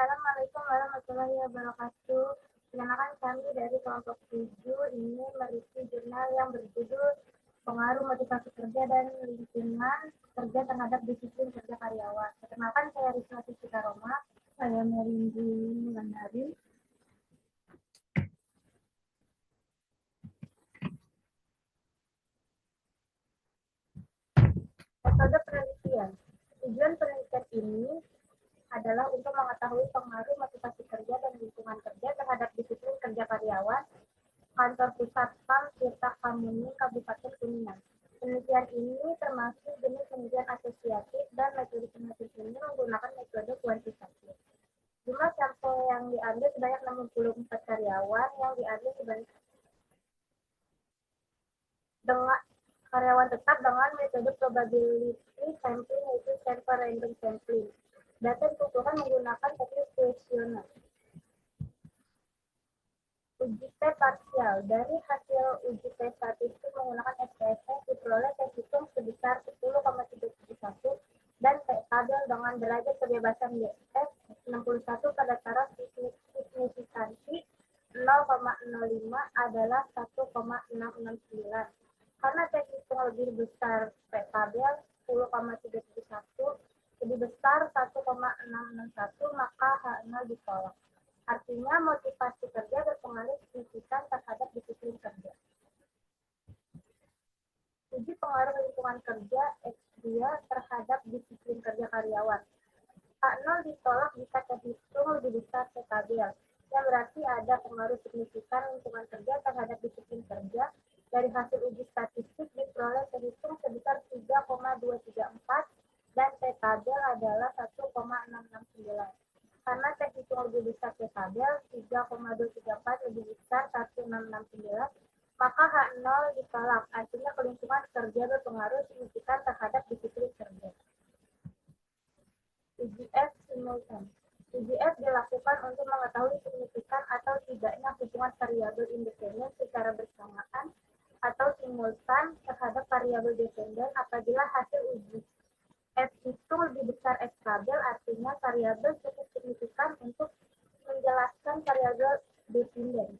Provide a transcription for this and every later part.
Assalamualaikum warahmatullahi wabarakatuh. Perkenalkan kami dari kelompok 7 ini mereview jurnal yang berjudul Pengaruh Motivasi Kerja dan Lingkungan Kerja Terhadap Disiplin Kerja Karyawan. Perkenalkan saya Risma Tika Roma. Saya Melindy Wulandari. Metode penelitian. Tujuan penelitian ini adalah untuk mengetahui pengaruh motivasi kerja dan lingkungan kerja terhadap disiplin kerja karyawan, kantor pusat PAM Tirta Kamuni, Kabupaten Kuningan. Penelitian ini termasuk jenis penelitian asosiatif dan metode penelitian ini menggunakan metode kuantitatif. Jumlah sampel yang diambil sebanyak 64 karyawan yang diambil sebanyak dengan karyawan tetap dengan metode probability sampling yaitu sample random sampling. Data dikumpulkan menggunakan teknik kuesioner. Uji T parsial. Dari hasil uji T statistik menggunakan SPSS diperoleh T hitung sebesar 10,31 dan T tabel dengan derajat kebebasan DF 61 pada taraf signifikansi 0,05 adalah 1,669. Karena T hitung lebih besar T tabel 10,31 lebih besar 1,661, maka H0 ditolak. Artinya motivasi kerja berpengaruh signifikan terhadap disiplin kerja. Uji pengaruh lingkungan kerja X2 terhadap disiplin kerja karyawan. H0 ditolak jika terhitung lebih besar T tabel, yang berarti ada pengaruh signifikan lingkungan kerja terhadap disiplin kerja. Dari hasil uji statistik diperoleh terhitung sebesar 3,234 dan T tabel adalah 1,669. Karena T hitung lebih besar T tabel 3,234 lebih besar 1,669, maka H0 ditolak. Artinya lingkungan kerja berpengaruh signifikan terhadap disiplin kerja. UGF simultan. UGF dilakukan untuk mengetahui signifikan atau tidaknya hubungan variabel independen secara bersamaan atau simultan terhadap variabel dependen apabila hasil uji F itu lebih besar X tabel, artinya variabel cukup signifikan untuk menjelaskan variabel dependen.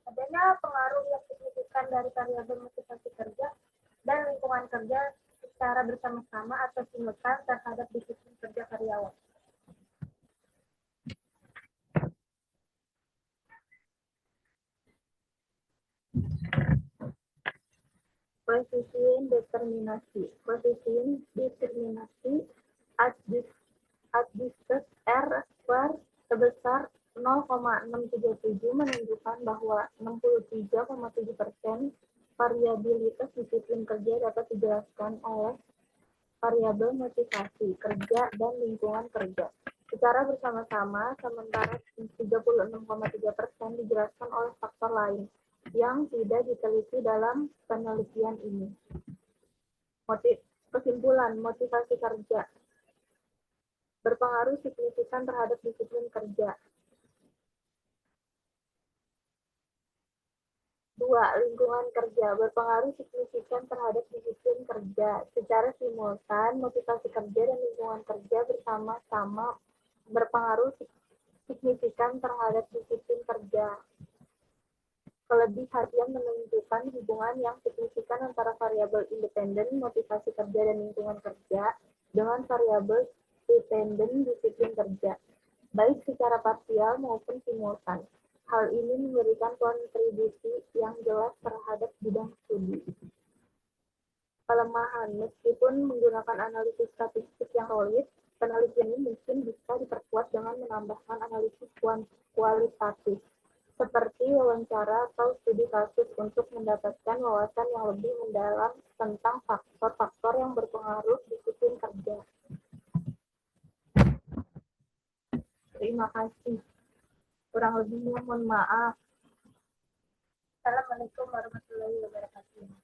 Adanya pengaruh yang signifikan dari variabel motivasi kerja dan lingkungan kerja secara bersama-sama atau simultan terhadap disiplin kerja karyawan. Koefisien determinasi. Koefisien determinasi adjusted R square sebesar 0,637 menunjukkan bahwa 63,7% variabilitas disiplin kerja dapat dijelaskan oleh variabel motivasi kerja dan lingkungan kerja secara bersama-sama, sementara 36,3% dijelaskan oleh faktor lain yang tidak diteliti dalam penelitian ini. Kesimpulan, motivasi kerja berpengaruh signifikan terhadap disiplin kerja. 2. Lingkungan kerja berpengaruh signifikan terhadap disiplin kerja. Secara simultan, motivasi kerja dan lingkungan kerja bersama-sama berpengaruh signifikan terhadap disiplin kerja. Kelebihan yang menunjukkan hubungan yang signifikan antara variabel independen motivasi kerja dan lingkungan kerja dengan variabel dependen disiplin kerja, baik secara parsial maupun simultan. Hal ini memberikan kontribusi yang jelas terhadap bidang studi. Kelemahan, meskipun menggunakan analisis statistik yang solid, penelitian ini mungkin bisa diperkuat dengan menambahkan analisis kualitatif, seperti wawancara atau studi kasus untuk mendapatkan wawasan yang lebih mendalam tentang faktor-faktor yang berpengaruh disiplin kerja. Terima kasih. Kurang lebihnya mohon maaf. Assalamualaikum warahmatullahi wabarakatuh.